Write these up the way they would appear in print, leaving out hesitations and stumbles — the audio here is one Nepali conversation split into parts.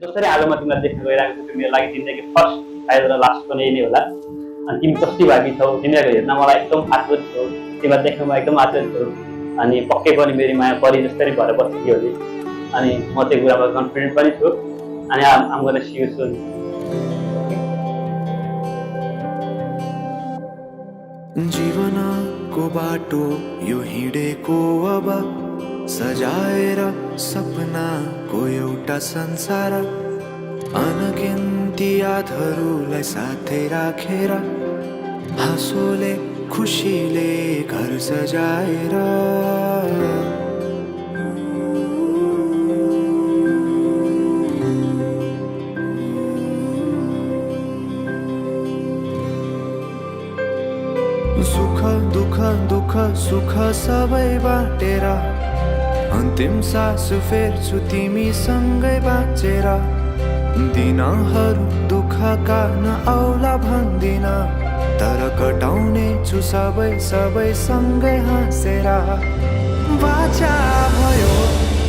जसरी आज म तिमीलाई देख्न गइरहेको छु त्यो मेरो लागि जिन्दगी फर्स्ट सायद र लास्ट पनि यही नै होला। अनि तिमी कस्तो भागी छौ, तिमीलाई हेर्न मलाई एकदम आश्चर्य छौ, तिमीलाई देख्न म एकदम आश्चर्य छु। अनि पक्कै पनि मेरो माया परी जस्तै भएर बसेको हो अनि म त्यो कुरामा कन्फिडेन्ट पनि छु। अनि आम गोना सी यु सुन। जीवनको बाटो यो हिँडेको अब सजाएर सपनाको एउटा संसार, अनगिन्ती यादहरूलाई साथै राखेर हाँसोले खुसीले घर सजाएर सुख दुःख दुःख सुख सबै बाटेर अन्तिम सास फेर्छु तिमीसँगै बाँचेर। दिनहरू दुःखका नआउला भन्दिन, तर कटाउने छु सबै सबै सँगै हाँसेर। बाचा भयो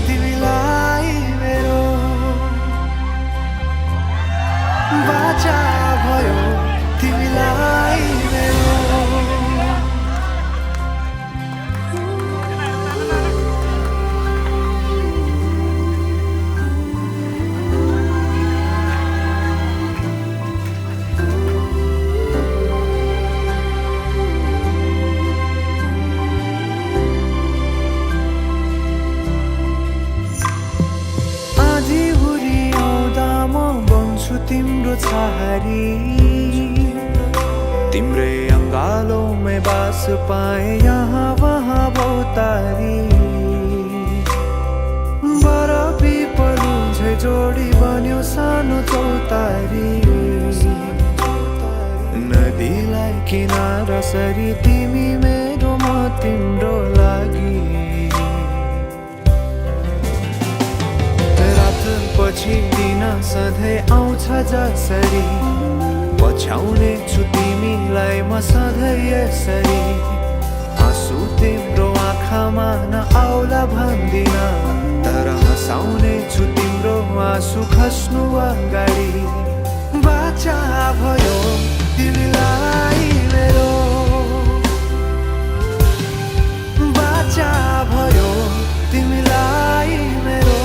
तिमीलाई मेरो, बाचा भयो तिमीलाई मेरो। तिम्रो छहारी तिम्रै अङ्गालोमै बास पाए यहाँ वहाँ बहुतारी। बरफी पलु झै जोडी बन्यो सानो चौतारी, नदीलाई किनारा सरी तिमी मेरो म तिम्रो लागि। पछि दिन सधैँ आउँछ जसरी, पछ्याउने छु तिमीलाई म सधैँ यसरी। आँसु तिम्रो आँखामा नआउला भन्दिन, तर हँसाउने छु तिम्रो आँसु खस्नु अगाडि। बाचा भयो तिमीलाई मेरो, बाचा भयो तिमीलाई मेरो।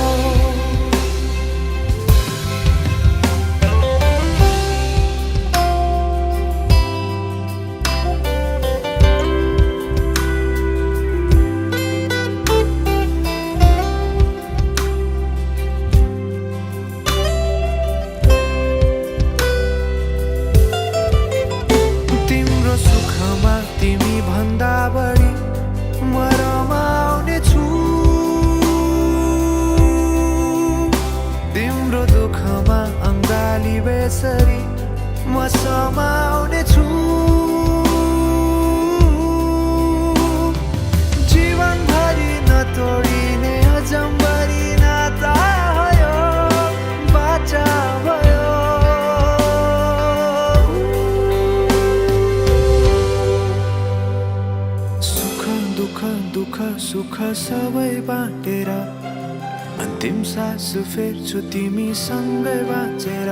बेसरी म समाउने छु, जीवनभरि नतोडिने अजम्बरी नाता भयो। बाचा भयो सुख दुःख दुःख सुख सबै बाटेर अन्तिम सास फेर्छु तिमीसँगै बाँचेर।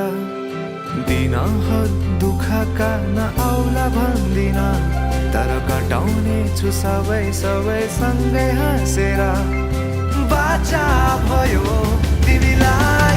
दिनहरू दुःखका नआउला भन्दिन, तर कटाउने छु सबै सबै सँगै हाँसेर। बाचा भयो तिमीलाई